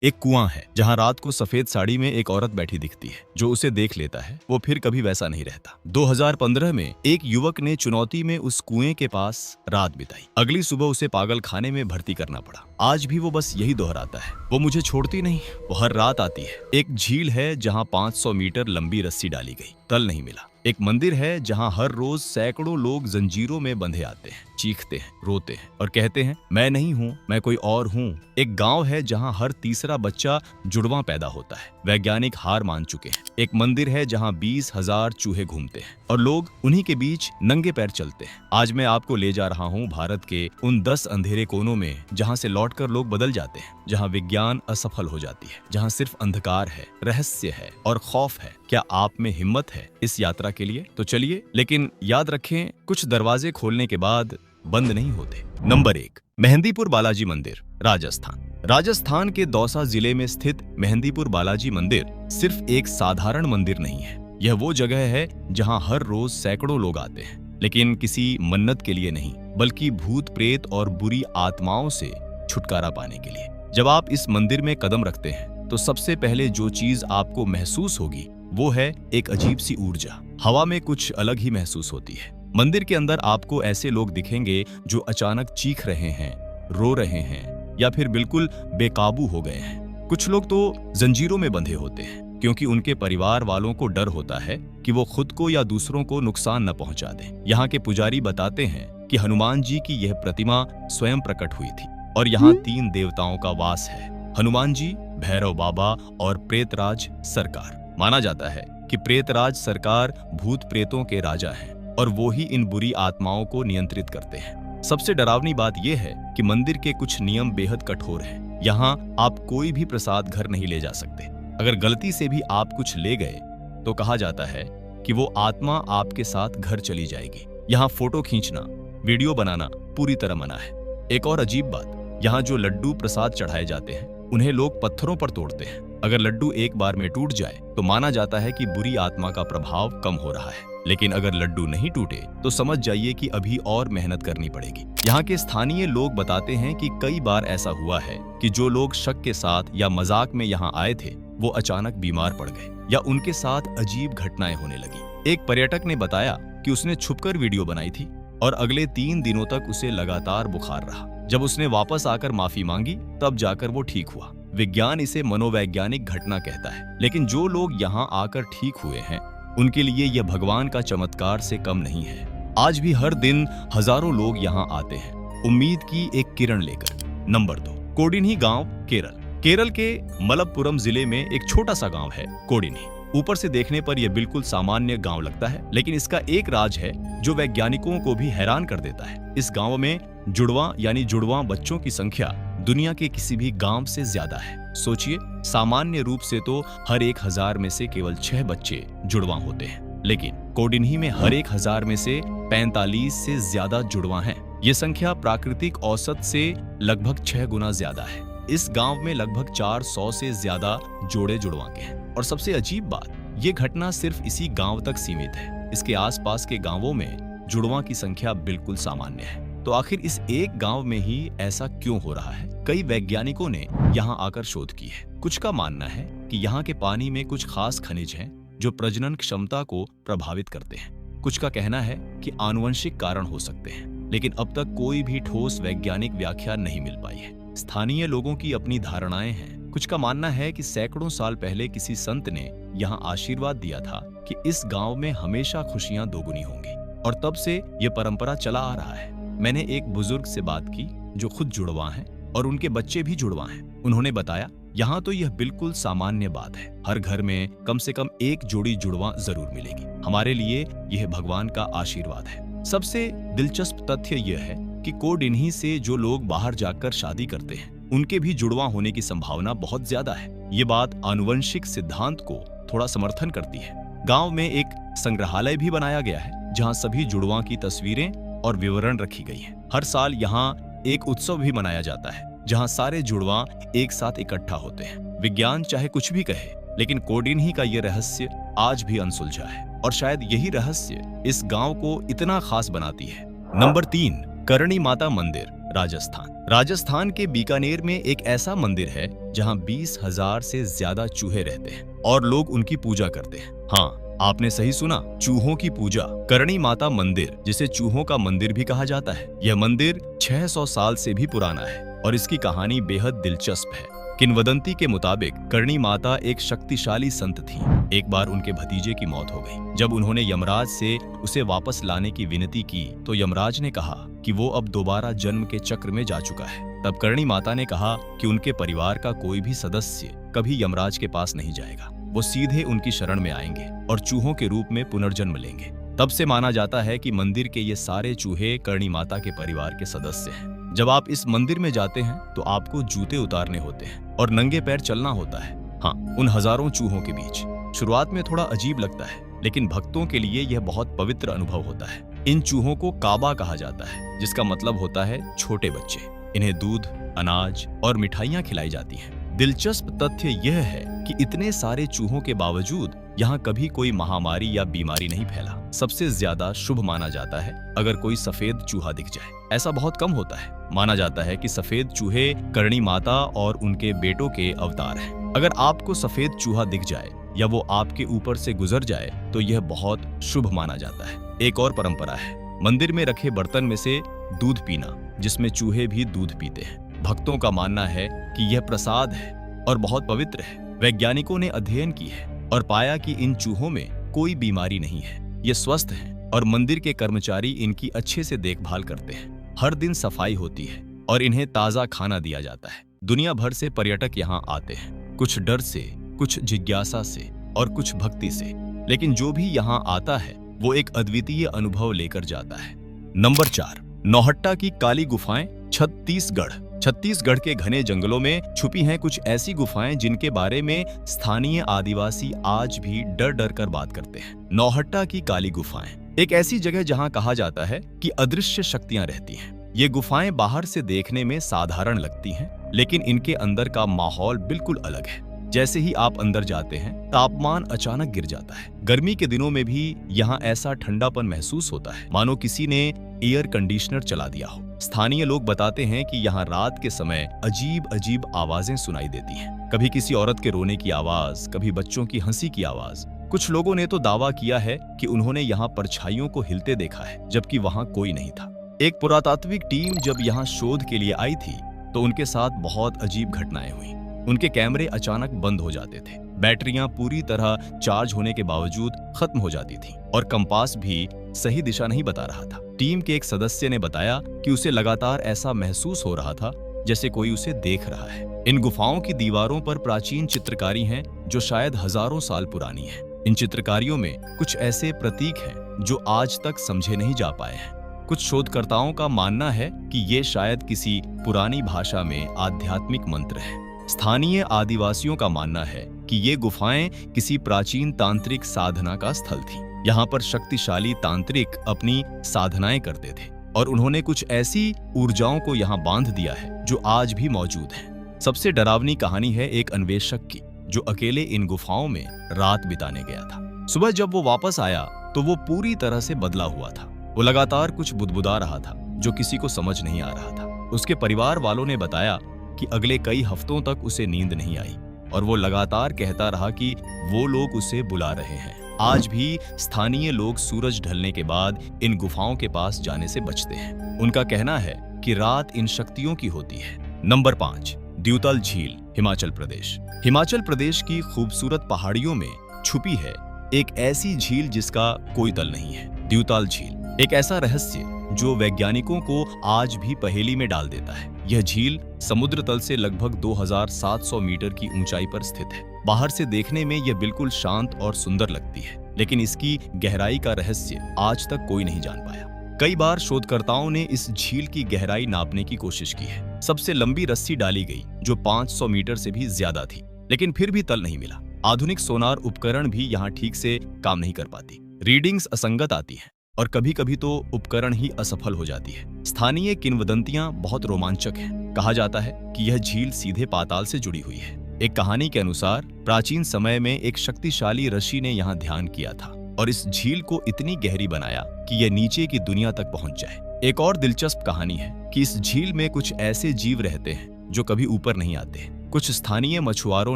एक कुआं है जहां रात को सफेद साड़ी में एक औरत बैठी दिखती है। जो उसे देख लेता है वो फिर कभी वैसा नहीं रहता। 2015 में एक युवक ने चुनौती में उस कुएं के पास रात बिताई। अगली सुबह उसे पागल खाने में भर्ती करना पड़ा। आज भी वो बस यही दोहराता है, वो मुझे छोड़ती नहीं, वो हर रात आती है। एक झील है जहां 500 मीटर लंबी रस्सी डाली गई, तल नहीं मिला। एक मंदिर है जहां हर रोज सैकड़ों लोग जंजीरों में बंधे आते हैं, चीखते हैं, रोते हैं और कहते हैं मैं नहीं हूँ, मैं कोई और हूँ। एक गांव है जहां हर तीसरा बच्चा जुड़वां पैदा होता है। वैज्ञानिक हार मान चुके हैं। एक मंदिर है जहां 20,000 चूहे घूमते हैं और लोग उन्हीं के बीच नंगे पैर चलते हैं। आज मैं आपको ले जा रहा हूँ भारत के उन 10 अंधेरे कोनों में जहाँ से लौटकर लोग बदल जाते हैं, जहाँ विज्ञान असफल हो जाती है, जहाँ सिर्फ अंधकार है, रहस्य है और खौफ है। क्या आप में हिम्मत है इस यात्रा के लिए? तो चलिए, लेकिन याद रखें कुछ दरवाजे खोलने के बाद बंद नहीं होते। नंबर 1, मेहंदीपुर बालाजी मंदिर, राजस्थान। राजस्थान के दौसा जिले में स्थित मेहंदीपुर बालाजी मंदिर सिर्फ एक साधारण मंदिर नहीं है। यह वो जगह है जहां हर रोज सैकड़ों लोग आते हैं, लेकिन किसी मन्नत के लिए नहीं, बल्कि भूत प्रेत और बुरी आत्माओं से छुटकारा पाने के लिए। जब आप इस मंदिर में कदम रखते हैं तो सबसे पहले जो चीज आपको महसूस होगी वो है एक अजीब सी ऊर्जा। हवा में कुछ अलग ही महसूस होती है। मंदिर के अंदर आपको ऐसे लोग दिखेंगे जो अचानक चीख रहे हैं, रो रहे हैं या फिर बिल्कुल बेकाबू हो गए हैं। कुछ लोग तो जंजीरों में बंधे होते हैं क्योंकि उनके परिवार वालों को डर होता है कि वो खुद को या दूसरों को नुकसान न पहुंचा दें। यहाँ के पुजारी बताते हैं कि हनुमान जी की यह प्रतिमा स्वयं प्रकट हुई थी और यहाँ 3 देवताओं का वास है, हनुमान जी, भैरव बाबा और प्रेतराज सरकार। माना जाता है कि प्रेतराज सरकार भूत प्रेतों के राजा हैं और वो ही इन बुरी आत्माओं को नियंत्रित करते हैं। सबसे डरावनी बात यह है कि मंदिर के कुछ नियम बेहद कठोर हैं। यहाँ आप कोई भी प्रसाद घर नहीं ले जा सकते। अगर गलती से भी आप कुछ ले गए तो कहा जाता है कि वो आत्मा आपके साथ घर चली जाएगी। यहाँ फोटो खींचना, वीडियो बनाना पूरी तरह मना है। एक और अजीब बात, यहाँ जो लड्डू प्रसाद चढ़ाए जाते हैं उन्हें लोग पत्थरों पर तोड़ते हैं। अगर लड्डू एक बार में टूट जाए तो माना जाता है कि बुरी आत्मा का प्रभाव कम हो रहा है, लेकिन अगर लड्डू नहीं टूटे तो समझ जाइए कि अभी और मेहनत करनी पड़ेगी। यहाँ के स्थानीय लोग बताते हैं कि कई बार ऐसा हुआ है कि जो लोग शक के साथ या मजाक में यहाँ आए थे वो अचानक बीमार पड़ गए या उनके साथ अजीब घटनाएं होने लगी। एक पर्यटक ने बताया कि उसने छुपकर वीडियो बनाई थी और अगले 3 दिनों तक उसे लगातार बुखार रहा। जब उसने वापस आकर माफी मांगी तब जाकर वो ठीक हुआ। विज्ञान इसे मनोवैज्ञानिक घटना कहता है, लेकिन जो लोग यहाँ आकर ठीक हुए हैं उनके लिए यह भगवान का चमत्कार से कम नहीं है। आज भी हर दिन हजारों लोग यहाँ आते हैं, उम्मीद की एक किरण लेकर। नंबर 2, कोडिन्ही गांव, केरल। केरल के मलप्पुरम जिले में एक छोटा सा गांव है कोडिन्ही। ऊपर से देखने पर यह बिल्कुल सामान्य गांव लगता है, लेकिन इसका एक राज है जो वैज्ञानिकों को भी हैरान कर देता है। इस गांव में जुड़वां बच्चों की संख्या दुनिया के किसी भी गांव से ज्यादा है। सोचिए, सामान्य रूप से तो हर 1000 में से केवल 6 बच्चे जुड़वां होते हैं, लेकिन कोडिन्ही में हर 1000 में से 45 से ज्यादा जुड़वां हैं। ये संख्या प्राकृतिक औसत से लगभग 6 गुना ज्यादा है। इस गांव में लगभग 400 से ज्यादा जोड़े जुड़वां के हैं। और सबसे अजीब बात, ये घटना सिर्फ इसी गांव तक सीमित है। इसके आसपास के गांवों में जुड़वां की संख्या बिल्कुल सामान्य है। तो आखिर इस एक गांव में ही ऐसा क्यों हो रहा है? कई वैज्ञानिकों ने यहाँ आकर शोध की है। कुछ का मानना है कि यहाँ के पानी में कुछ खास खनिज हैं जो प्रजनन क्षमता को प्रभावित करते हैं। कुछ का कहना है कि आनुवंशिक कारण हो सकते हैं, लेकिन अब तक कोई भी ठोस वैज्ञानिक व्याख्या नहीं मिल पाई है। स्थानीय लोगों की अपनी धारणाएं हैं। कुछ का मानना है कि सैकड़ों साल पहले किसी संत ने यहाँ आशीर्वाद दिया था कि इस गांव में हमेशा खुशियां दोगुनी होंगी, और तब से ये परंपरा चला आ रहा है। मैंने एक बुजुर्ग से बात की जो खुद जुड़वां हैं और उनके बच्चे भी जुड़वां हैं। उन्होंने बताया, यहाँ तो यह बिल्कुल सामान्य बात है। हर घर में कम से कम एक जोड़ी जुड़वां जरूर मिलेगी। हमारे लिए यह भगवान का आशीर्वाद है। सबसे दिलचस्प तथ्य यह है कि कोडिन्ही से जो लोग बाहर जाकर शादी करते हैं उनके भी जुड़वां होने की संभावना बहुत ज्यादा है। ये बात आनुवंशिक सिद्धांत को थोड़ा समर्थन करती है। गांव में एक संग्रहालय भी बनाया गया है जहां सभी जुड़वां की तस्वीरें और विवरण रखी गई हैं। हर साल यहाँ एक उत्सव भी मनाया जाता है जहां सारे जुड़वां एक साथ इकट्ठा होते हैं। विज्ञान चाहे कुछ भी कहे, लेकिन कोडिन्ही का ये रहस्य आज भी अनसुलझा है, और शायद यही रहस्य इस गांव को इतना खास बनाती है। नंबर 3, करणी माता मंदिर, राजस्थान के बीकानेर में एक ऐसा मंदिर है जहां 20,000 से ज्यादा चूहे रहते हैं और लोग उनकी पूजा करते हैं। हाँ, आपने सही सुना, चूहों की पूजा। करणी माता मंदिर, जिसे चूहों का मंदिर भी कहा जाता है, यह मंदिर 600 साल से भी पुराना है और इसकी कहानी बेहद दिलचस्प है। किंवदंती के मुताबिक करणी माता एक शक्तिशाली संत थी। एक बार उनके भतीजे की मौत हो गई। जब उन्होंने यमराज से उसे वापस लाने की विनती की तो यमराज ने कहा कि वो अब दोबारा जन्म के चक्र में जा चुका है। तब करणी माता ने कहा कि उनके परिवार का कोई भी सदस्य कभी यमराज के पास नहीं जाएगा, वो सीधे उनकी शरण में आएंगे और चूहों के रूप में पुनर्जन्म लेंगे। तब से माना जाता है कि मंदिर के ये सारे चूहे करणी माता के परिवार के सदस्य हैं। जब आप इस मंदिर में जाते हैं तो आपको जूते उतारने होते हैं और नंगे पैर चलना होता है। हाँ, उन हजारों चूहों के बीच। शुरुआत में थोड़ा अजीब लगता है, लेकिन भक्तों के लिए यह बहुत पवित्र अनुभव होता है। इन चूहों को काबा कहा जाता है, जिसका मतलब होता है छोटे बच्चे। इन्हें दूध, अनाज और मिठाइयाँ खिलाई जाती हैं। दिलचस्प तथ्य यह है कि इतने सारे चूहों के बावजूद यहाँ कभी कोई महामारी या बीमारी नहीं फैला। सबसे ज्यादा शुभ माना जाता है अगर कोई सफेद चूहा दिख जाए। ऐसा बहुत कम होता है। माना जाता है कि सफेद चूहे करणी माता और उनके बेटों के अवतार हैं। अगर आपको सफेद चूहा दिख जाए या वो आपके ऊपर से गुजर जाए तो यह बहुत शुभ माना जाता है। एक और परंपरा है, मंदिर में रखे बर्तन में से दूध पीना, जिसमें चूहे भी दूध पीते हैं। भक्तों का मानना है कि यह प्रसाद है और बहुत पवित्र है। वैज्ञानिकों ने अध्ययन की है और पाया कि इन चूहों में कोई बीमारी नहीं है, ये स्वस्थ हैं और मंदिर के कर्मचारी इनकी अच्छे से देखभाल करते हैं। हर दिन सफाई होती है और इन्हें ताज़ा खाना दिया जाता है। दुनिया भर से पर्यटक यहाँ आते हैं, कुछ डर से, कुछ जिज्ञासा से और कुछ भक्ति से, लेकिन जो भी यहाँ आता है वो एक अद्वितीय अनुभव लेकर जाता है। नंबर 4, नौहट्टा की काली गुफाएं, छत्तीसगढ़ के घने जंगलों में छुपी हैं कुछ ऐसी गुफाएं जिनके बारे में स्थानीय आदिवासी आज भी डर डर कर बात करते हैं। नौहट्टा की काली गुफाएं एक ऐसी जगह जहां कहा जाता है कि अदृश्य शक्तियां रहती हैं। ये गुफाएं बाहर से देखने में साधारण लगती हैं, लेकिन इनके अंदर का माहौल बिल्कुल अलग है। जैसे ही आप अंदर जाते हैं, तापमान अचानक गिर जाता है। गर्मी के दिनों में भी यहाँ ऐसा ठंडापन महसूस होता है मानो किसी ने एयर कंडीशनर चला दिया हो। स्थानीय लोग बताते हैं कि यहाँ रात के समय अजीब अजीब आवाजें सुनाई देती हैं। कभी किसी औरत के रोने की आवाज, कभी बच्चों की हंसी की आवाज। कुछ लोगों ने तो दावा किया है कि उन्होंने यहाँ परछाइयों को हिलते देखा है, जबकि वहाँ कोई नहीं था। एक पुरातात्विक टीम जब यहाँ शोध के लिए आई थी तो उनके साथ बहुत अजीब घटनाएं हुई। उनके कैमरे अचानक बंद हो जाते थे, बैटरियां पूरी तरह चार्ज होने के बावजूद खत्म हो जाती थीं और कंपास भी सही दिशा नहीं बता रहा था। टीम के एक सदस्य ने बताया कि उसे लगातार ऐसा महसूस हो रहा था जैसे कोई उसे देख रहा है। इन गुफाओं की दीवारों पर प्राचीन चित्रकारी हैं जो शायद हजारों साल पुरानी है। इन चित्रकारियों में कुछ ऐसे प्रतीक हैं जो आज तक समझे नहीं जा पाए हैं। कुछ शोधकर्ताओं का मानना है कि ये शायद किसी पुरानी भाषा में आध्यात्मिक मंत्र है। स्थानीय आदिवासियों का मानना है कि ये गुफाएं किसी प्राचीन तांत्रिक साधना का स्थल थी। यहाँ पर शक्तिशाली तांत्रिक अपनी साधनाएं करते थे और उन्होंने कुछ ऐसी ऊर्जाओं को यहाँ बांध दिया है जो आज भी मौजूद हैं। सबसे डरावनी कहानी है एक अन्वेषक की जो अकेले इन गुफाओं में रात बिताने गया था। सुबह जब वो वापस आया तो वो पूरी तरह से बदला हुआ था। वो लगातार कुछ बुदबुदा रहा था जो किसी को समझ नहीं आ रहा था। उसके परिवार वालों ने बताया कि अगले कई हफ्तों तक उसे नींद नहीं आई और वो लगातार कहता रहा कि वो लोग उसे बुला रहे हैं। आज भी स्थानीय लोग सूरज ढलने के बाद इन गुफाओं के पास जाने से बचते हैं। उनका कहना है कि रात इन शक्तियों की होती है। नंबर 5, द्यूतल झील, हिमाचल प्रदेश। हिमाचल प्रदेश की खूबसूरत पहाड़ियों में छुपी है एक ऐसी झील जिसका कोई तल नहीं है। द्यूतल झील एक ऐसा रहस्य जो वैज्ञानिकों को आज भी पहेली में डाल देता है। यह झील समुद्र तल से लगभग 2700 मीटर की ऊंचाई पर स्थित है। बाहर से देखने में यह बिल्कुल शांत और सुंदर लगती है, लेकिन इसकी गहराई का रहस्य आज तक कोई नहीं जान पाया। कई बार शोधकर्ताओं ने इस झील की गहराई नापने की कोशिश की है। सबसे लंबी रस्सी डाली गई जो 500 मीटर से भी ज्यादा थी, लेकिन फिर भी तल नहीं मिला। आधुनिक सोनार उपकरण भी यहाँ ठीक से काम नहीं कर पाती। रीडिंग्स असंगत आती हैं और कभी कभी तो उपकरण ही असफल हो जाती है। स्थानीय किंवदंतियां बहुत रोमांचक हैं। कहा जाता है कि यह झील सीधे पाताल से जुड़ी हुई है। एक कहानी के अनुसार प्राचीन समय में एक शक्तिशाली ऋषि ने यहाँ ध्यान किया था और इस झील को इतनी गहरी बनाया कि यह नीचे की दुनिया तक पहुंच जाए। एक और दिलचस्प कहानी है कि इस झील में कुछ ऐसे जीव रहते हैं जो कभी ऊपर नहीं आते। कुछ स्थानीय मछुआरों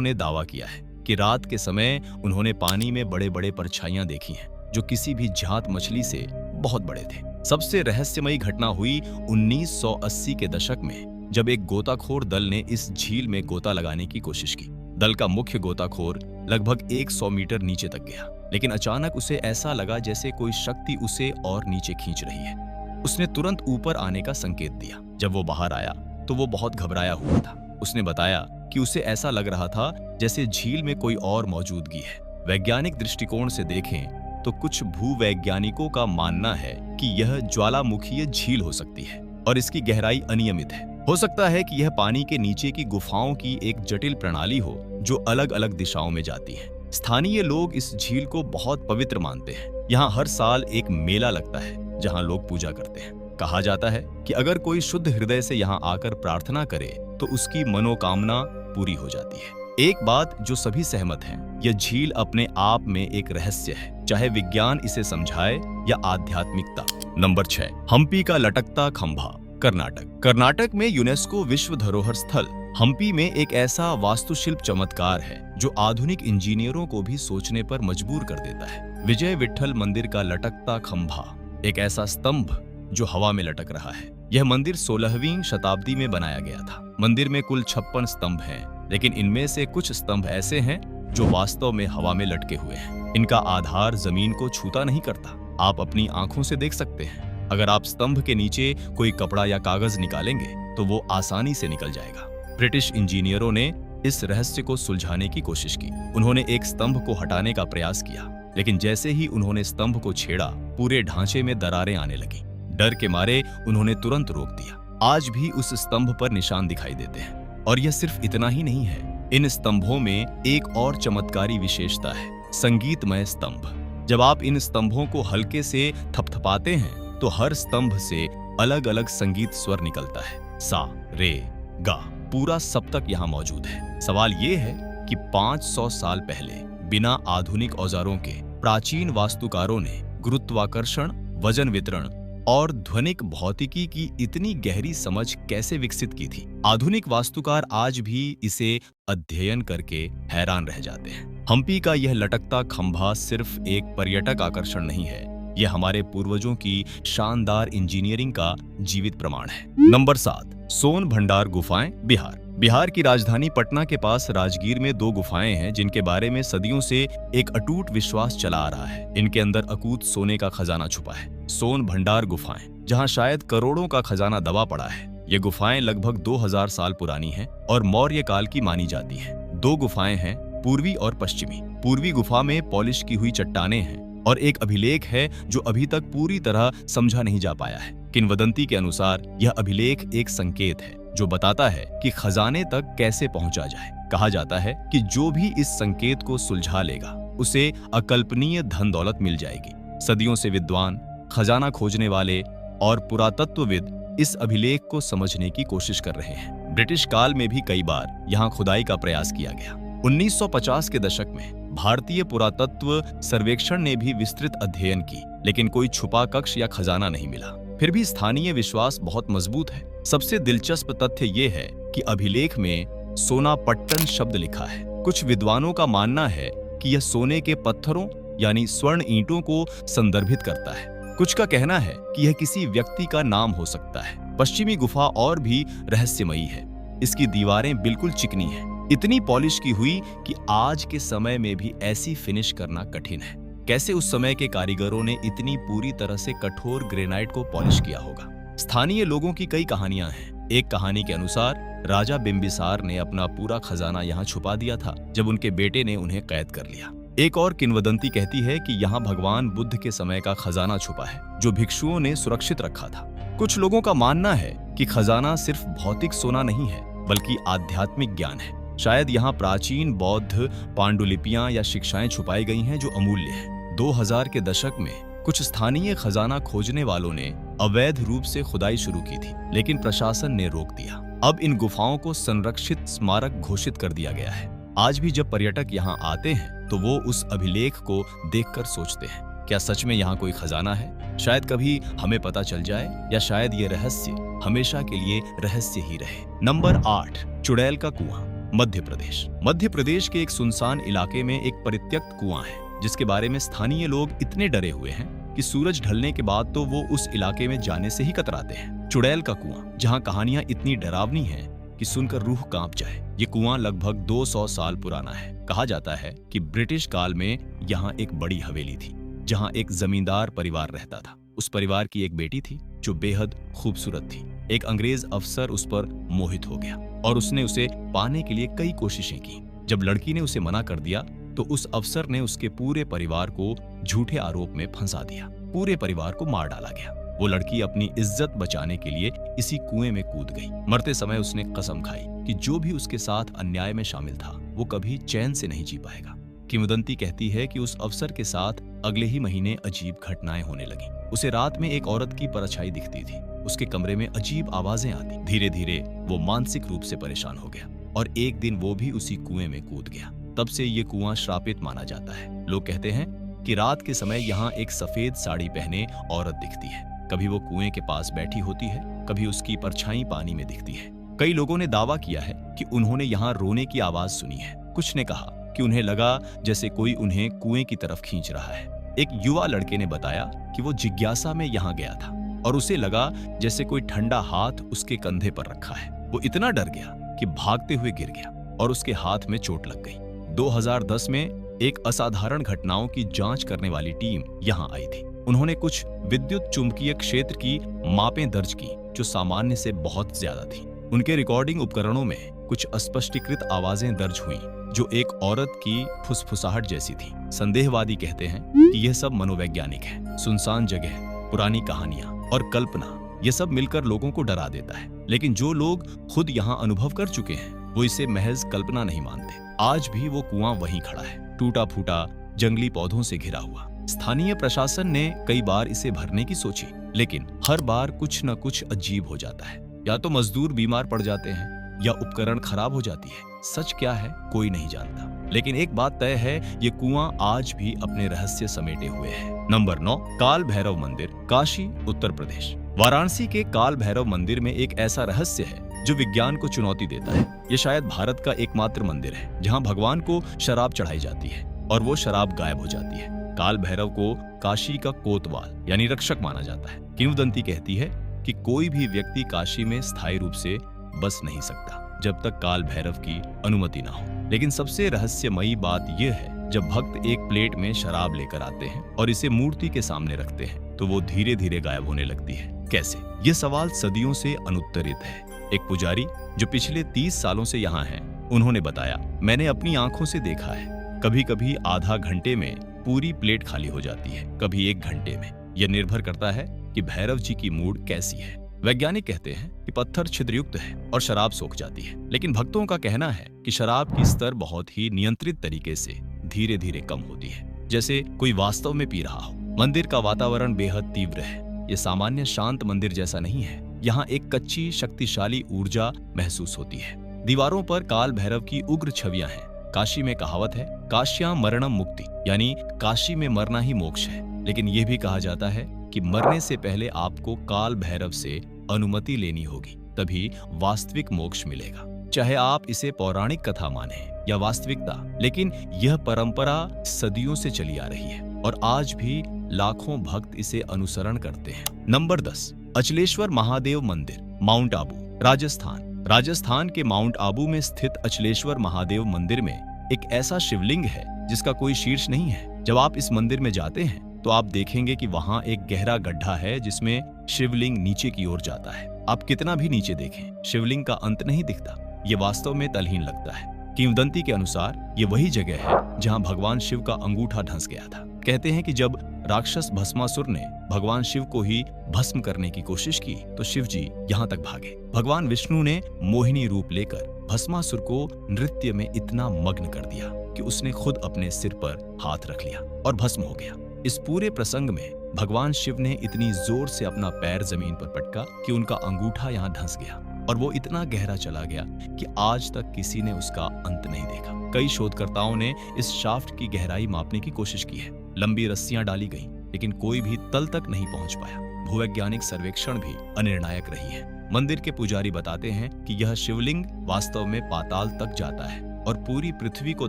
ने दावा किया है कि रात के समय उन्होंने पानी में बड़े बड़े परछाइयां देखी हैं जो किसी भी जात मछली से बहुत बड़े थे। सबसे रहस्यमयी घटना हुई 1980 के दशक में, जब एक गोताखोर दल ने इस झील में गोता लगाने की कोशिश की। दल का मुख्य गोताखोर लगभग 100 मीटर नीचे तक गया, लेकिन अचानक उसे ऐसा लगा जैसे कोई शक्ति उसे और नीचे खींच रही है। उसने तुरंत ऊपर आने का संकेत दिया। जब वो बाहर आया तो वो बहुत घबराया हुआ था। उसने बताया कि उसे ऐसा लग रहा था जैसे झील में कोई और मौजूदगी है। वैज्ञानिक दृष्टिकोण से देखें तो कुछ भूवैज्ञानिकों का मानना है कि यह ज्वालामुखीय झील हो सकती है और इसकी गहराई अनियमित है। हो सकता है कि यह पानी के नीचे की गुफाओं की एक जटिल प्रणाली हो जो अलग अलग दिशाओं में जाती है। स्थानीय लोग इस झील को बहुत पवित्र मानते हैं। यहाँ हर साल एक मेला लगता है जहाँ लोग पूजा करते हैं। कहा जाता है कि अगर कोई शुद्ध हृदय से यहाँ आकर प्रार्थना करे तो उसकी मनोकामना पूरी हो जाती है। एक बात जो सभी सहमत हैं, यह झील अपने आप में एक रहस्य है, चाहे विज्ञान इसे समझाए या आध्यात्मिकता। नंबर 6, हम्पी का लटकता खंभा, कर्नाटक। कर्नाटक में यूनेस्को विश्व धरोहर स्थल हम्पी में एक ऐसा वास्तुशिल्प चमत्कार है जो आधुनिक इंजीनियरों को भी सोचने पर मजबूर कर देता है। विजय विठ्ठल मंदिर का लटकता खंभा, एक ऐसा स्तंभ जो हवा में लटक रहा है। यह मंदिर 16वीं शताब्दी में बनाया गया था। मंदिर में कुल 56 स्तंभ हैं, लेकिन इनमें से कुछ स्तंभ ऐसे हैं जो वास्तव में हवा में लटके हुए हैं। इनका आधार जमीन को छूता नहीं करता। आप अपनी आंखों से देख सकते हैं। अगर आप स्तंभ के नीचे कोई कपड़ा या कागज निकालेंगे तो वो आसानी से निकल जाएगा। ब्रिटिश इंजीनियरों ने इस रहस्य को सुलझाने की कोशिश की। उन्होंने एक स्तंभ को हटाने का प्रयास किया, लेकिन जैसे ही उन्होंने स्तंभ को छेड़ा, पूरे ढांचे में दरारें आने लगी। डर के मारे उन्होंने तुरंत रोक दिया। आज भी उस स्तंभ पर निशान दिखाई देते हैं। और यह सिर्फ इतना ही नहीं है, इन स्तंभों में एक और चमत्कारी विशेषता है, संगीतमय स्तंभ। जब आप इन स्तंभों को हल्के से थपथपाते हैं तो हर स्तंभ से अलग अलग संगीत स्वर निकलता है। सा, रे, गा, पूरा सप्तक यहाँ मौजूद है। सवाल ये है कि 500 साल पहले बिना आधुनिक औजारों के प्राचीन वास्तुकारों ने गुरुत्वाकर्षण, वजन वितरण और ध्वनिक भौतिकी की इतनी गहरी समझ कैसे विकसित की थी? आधुनिक वास्तुकार आज भी इसे अध्ययन करके हैरान रह जाते हैं। हम्पी का यह लटकता खंभा सिर्फ एक पर्यटक आकर्षण नहीं है, यह हमारे पूर्वजों की शानदार इंजीनियरिंग का जीवित प्रमाण है। नंबर 7, सोन भंडार गुफाएं, बिहार। बिहार की राजधानी पटना के पास राजगीर में 2 गुफाएं हैं जिनके बारे में सदियों से एक अटूट विश्वास चला आ रहा है। इनके अंदर अकूत सोने का खजाना छुपा है। सोन भंडार गुफाएं, जहां शायद करोड़ों का खजाना दबा पड़ा है। ये गुफाएं लगभग 2000 साल पुरानी हैं और मौर्य काल की मानी जाती हैं। 2 गुफाएं हैं, पूर्वी और पश्चिमी। पूर्वी गुफा में पॉलिश की हुई चट्टानें हैं और एक अभिलेख है जो अभी तक पूरी तरह समझा नहीं जा पाया है। किंवदंती के अनुसार यह अभिलेख एक संकेत है जो बताता है कि खजाने तक कैसे पहुंचा जाए। कहा जाता है कि जो भी इस संकेत को सुलझा लेगा उसे अकल्पनीय धन दौलत मिल जाएगी। सदियों से विद्वान, खजाना खोजने वाले और पुरातत्वविद इस अभिलेख को समझने की कोशिश कर रहे हैं। ब्रिटिश काल में भी कई बार यहाँ खुदाई का प्रयास किया गया। 1950 के दशक में भारतीय पुरातत्व सर्वेक्षण ने भी विस्तृत अध्ययन की, लेकिन कोई छुपा कक्ष या खजाना नहीं मिला। फिर भी स्थानीय विश्वास बहुत मजबूत है। सबसे दिलचस्प तथ्य ये है कि अभिलेख में सोनापट्टन शब्द लिखा है। कुछ विद्वानों का मानना है कि यह सोने के पत्थरों यानी स्वर्ण ईंटों को संदर्भित करता है। कुछ का कहना है कि यह किसी व्यक्ति का नाम हो सकता है। पश्चिमी गुफा और भी रहस्यमयी है। इसकी दीवारें बिल्कुल चिकनी हैं, इतनी पॉलिश की हुई कि आज के समय में भी ऐसी फिनिश करना कठिन है। कैसे उस समय के कारीगरों ने इतनी पूरी तरह से कठोर ग्रेनाइट को पॉलिश किया होगा? स्थानीय लोगों की कई कहानियां हैं। एक कहानी के अनुसार राजा बिंबिसार ने अपना पूरा खजाना यहाँ छुपा दिया था जब उनके बेटे ने उन्हें कैद कर लिया। एक और किंवदंती कहती है कि यहाँ भगवान बुद्ध के समय का खजाना छुपा है जो भिक्षुओं ने सुरक्षित रखा था। कुछ लोगों का मानना है कि खजाना सिर्फ भौतिक सोना नहीं है बल्कि आध्यात्मिक ज्ञान है। शायद यहाँ प्राचीन बौद्ध पांडुलिपियां या शिक्षाएं छुपाई गई हैं जो अमूल्य हैं। 2000 के दशक में कुछ स्थानीय खजाना खोजने वालों ने अवैध रूप से खुदाई शुरू की थी, लेकिन प्रशासन ने रोक दिया। अब इन गुफाओं को संरक्षित स्मारक घोषित कर दिया गया है। आज भी जब पर्यटक यहाँ आते हैं तो वो उस अभिलेख को देखकर सोचते हैं, क्या सच में यहाँ कोई खजाना है? शायद कभी हमें पता चल जाए, या शायद ये रहस्य हमेशा के लिए रहस्य ही रहे। नंबर 8, चुड़ैल का कुआं, मध्य प्रदेश। मध्य प्रदेश के एक सुनसान इलाके में एक परित्यक्त कुआं है, जिसके बारे में स्थानीय लोग इतने डरे हुए हैं कि सूरज ढलने के बाद तो वो उस इलाके में जाने से ही कतराते हैं। चुड़ैल का कुआं, जहां कहानियां इतनी डरावनी हैं कि सुनकर रूह कांप जाए। ये कुआं लगभग 200 साल पुराना है। कहा जाता है कि ब्रिटिश काल में यहाँ एक बड़ी हवेली थी, जहाँ एक जमींदार परिवार रहता था। उस परिवार की एक बेटी थी जो बेहद खूबसूरत थी। एक अंग्रेज अफसर उस पर मोहित हो गया और उसने उसे पाने के लिए कई कोशिशें की। जब लड़की ने उसे मना कर दिया तो उस अफसर ने उसके पूरे परिवार को झूठे आरोप में फंसा दिया। पूरे परिवार को मार डाला गया। वो लड़की अपनी इज्जत बचाने के लिए इसी कुएं में कूद गई। मरते समय उसने कसम खाई कि जो भी उसके साथ अन्याय में शामिल था वो कभी चैन से नहीं जी पाएगा। किंवदंती कहती है कि उस अफसर के साथ अगले ही महीने अजीब घटनाएं होने लगीं। उसे रात में एक औरत की परछाई दिखती थी। उसके कमरे में अजीब आवाजें आती। धीरे धीरे वो मानसिक रूप से परेशान हो गया और एक दिन वो भी उसी कुएं में कूद गया। तब से ये कुआं श्रापित माना जाता है। लोग कहते हैं कि रात के समय यहाँ एक सफेद साड़ी पहने औरत दिखती है। कभी वो कुएं के पास बैठी होती है, कभी उसकी परछाई पानी में दिखती है। कई लोगों ने दावा किया है कि उन्होंने यहाँ रोने की आवाज सुनी है। कुछ ने कहा कि उन्हें लगा जैसे कोई उन्हें कुएं की तरफ खींच रहा है। एक युवा लड़के ने बताया कि वो जिज्ञासा में यहाँ गया था और उसे लगा जैसे कोई ठंडा हाथ उसके कंधे पर रखा है। वो इतना डर गया कि भागते हुए गिर गया और उसके हाथ में चोट लग गई। 2010 में एक असाधारण घटनाओं की जांच करने वाली टीम यहाँ आई थी। उन्होंने कुछ विद्युत चुंबकीय क्षेत्र की मापें दर्ज की जो सामान्य से बहुत ज्यादा थी। उनके रिकॉर्डिंग उपकरणों में कुछ अस्पष्टीकृत आवाजें दर्ज हुईं जो एक औरत की फुसफुसाहट जैसी थी। संदेहवादी कहते हैं कि यह सब मनोवैज्ञानिक है। सुनसान जगह, पुरानी कहानियां और कल्पना, ये सब मिलकर लोगों को डरा देता है। लेकिन जो लोग खुद यहाँ अनुभव कर चुके हैं वो इसे महज कल्पना नहीं मानते। आज भी वो कुआं वहीं खड़ा है, टूटा फूटा, जंगली पौधों से घिरा हुआ। स्थानीय प्रशासन ने कई बार इसे भरने की सोची, लेकिन हर बार कुछ न कुछ अजीब हो जाता है। या तो मजदूर बीमार पड़ जाते हैं या उपकरण खराब हो जाती है। सच क्या है कोई नहीं जानता, लेकिन एक बात तय है, ये कुआं आज भी अपने रहस्य समेटे हुए है। नंबर 9, काल भैरव मंदिर, काशी, उत्तर प्रदेश। वाराणसी के काल भैरव मंदिर में एक ऐसा रहस्य है जो विज्ञान को चुनौती देता है। ये शायद भारत का एकमात्र मंदिर है जहाँ भगवान को शराब चढ़ाई जाती है और वो शराब गायब हो जाती है। काल भैरव को काशी का कोतवाल यानी रक्षक माना जाता है। किंवदंती कहती है कि कोई भी व्यक्ति काशी में स्थायी रूप से बस नहीं सकता जब तक काल भैरव की अनुमति ना हो। लेकिन सबसे रहस्यमयी बात यह है, जब भक्त एक प्लेट में शराब लेकर आते हैं और इसे मूर्ति के सामने रखते हैं तो वो धीरे धीरे गायब होने लगती है। कैसे? ये सवाल सदियों से अनुत्तरित है। एक पुजारी जो पिछले 30 सालों से यहाँ हैं, उन्होंने बताया, मैंने अपनी आंखों से देखा है। कभी कभी आधा घंटे में पूरी प्लेट खाली हो जाती है, कभी 1 घंटे में। यह निर्भर करता है कि भैरव जी की मूड कैसी है। वैज्ञानिक कहते हैं कि पत्थर छिद्रयुक्त है और शराब सोख जाती है, लेकिन भक्तों का कहना है कि शराब की स्तर बहुत ही नियंत्रित तरीके से धीरे धीरे कम होती है, जैसे कोई वास्तव में पी रहा हो। मंदिर का वातावरण बेहद तीव्र है। ये सामान्य शांत मंदिर जैसा नहीं है। यहाँ एक कच्ची शक्तिशाली ऊर्जा महसूस होती है। दीवारों पर काल भैरव की उग्र छवियां हैं। काशी में कहावत है, काश्याम मरणम मुक्ति, यानी काशी में मरना ही मोक्ष है। लेकिन यह भी कहा जाता है कि मरने से पहले आपको काल भैरव से अनुमति लेनी होगी, तभी वास्तविक मोक्ष मिलेगा। चाहे आप इसे पौराणिक कथा माने या वास्तविकता, लेकिन यह परंपरा सदियों से चली आ रही है और आज भी लाखों भक्त इसे अनुसरण करते हैं। नंबर 10, अचलेश्वर महादेव मंदिर, माउंट आबू, राजस्थान। राजस्थान के माउंट आबू में स्थित अचलेश्वर महादेव मंदिर में एक ऐसा शिवलिंग है जिसका कोई शीर्ष नहीं है। जब आप इस मंदिर में जाते हैं तो आप देखेंगे कि वहां एक गहरा गड्ढा है जिसमें शिवलिंग नीचे की ओर जाता है। आप कितना भी नीचे देखें, शिवलिंग का अंत नहीं दिखता। ये वास्तव में तलहीन लगता है। किंवदंती के अनुसार ये वही जगह है जहां भगवान शिव का अंगूठा धंस गया था। कहते हैं कि जब राक्षस भस्मासुर ने भगवान शिव को ही भस्म करने की कोशिश की तो शिव जी यहाँ तक भागे। भगवान विष्णु ने मोहिनी रूप लेकर भस्मासुर को नृत्य में इतना मग्न कर दिया कि उसने खुद अपने सिर पर हाथ रख लिया और भस्म हो गया। इस पूरे प्रसंग में भगवान शिव ने इतनी जोर से अपना पैर जमीन पर पटका कि उनका अंगूठा यहाँ धंस गया और वो इतना गहरा चला गया कि आज तक किसी ने उसका अंत नहीं देखा। कई शोधकर्ताओं ने इस शाफ्ट की गहराई मापने की कोशिश की है। लंबी रस्सियां डाली गईं, लेकिन कोई भी तल तक नहीं पहुंच पाया। भूवैज्ञानिक सर्वेक्षण भी अनिर्णायक रही है। मंदिर के पुजारी बताते हैं कि यह शिवलिंग वास्तव में पाताल तक जाता है और पूरी पृथ्वी को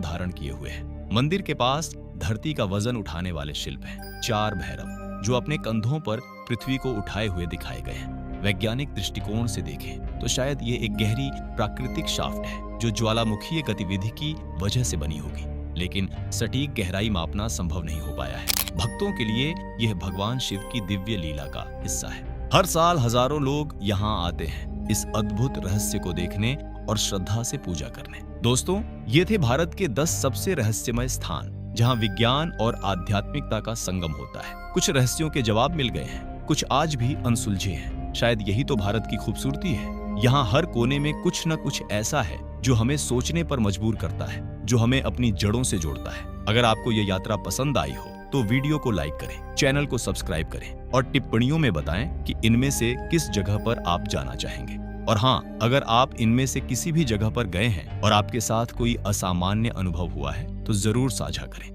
धारण किए हुए है। मंदिर के पास धरती का वजन उठाने वाले शिल्प हैं, 4 भैरव जो अपने कंधों पर पृथ्वी को उठाए हुए दिखाए गए हैं। वैज्ञानिक दृष्टिकोण से देखें तो शायद ये एक गहरी प्राकृतिक शाफ्ट है जो ज्वालामुखीय गतिविधि की वजह से बनी होगी, लेकिन सटीक गहराई मापना संभव नहीं हो पाया है। भक्तों के लिए यह भगवान शिव की दिव्य लीला का हिस्सा है। हर साल हजारों लोग यहाँ आते हैं इस अद्भुत रहस्य को देखने और श्रद्धा से पूजा करने। दोस्तों, ये थे भारत के 10 सबसे रहस्यमय स्थान जहाँ विज्ञान और आध्यात्मिकता का संगम होता है। कुछ रहस्यों के जवाब मिल गए हैं, कुछ आज भी अनसुलझे हैं। शायद यही तो भारत की खूबसूरती है। यहाँ हर कोने में कुछ न कुछ ऐसा है जो हमें सोचने पर मजबूर करता है, जो हमें अपनी जड़ों से जोड़ता है। अगर आपको ये यात्रा पसंद आई हो तो वीडियो को लाइक करें, चैनल को सब्सक्राइब करें और टिप्पणियों में बताएं कि इनमें से किस जगह पर आप जाना चाहेंगे। और हाँ, अगर आप इनमें से किसी भी जगह पर गए हैं और आपके साथ कोई असामान्य अनुभव हुआ है तो जरूर साझा करें।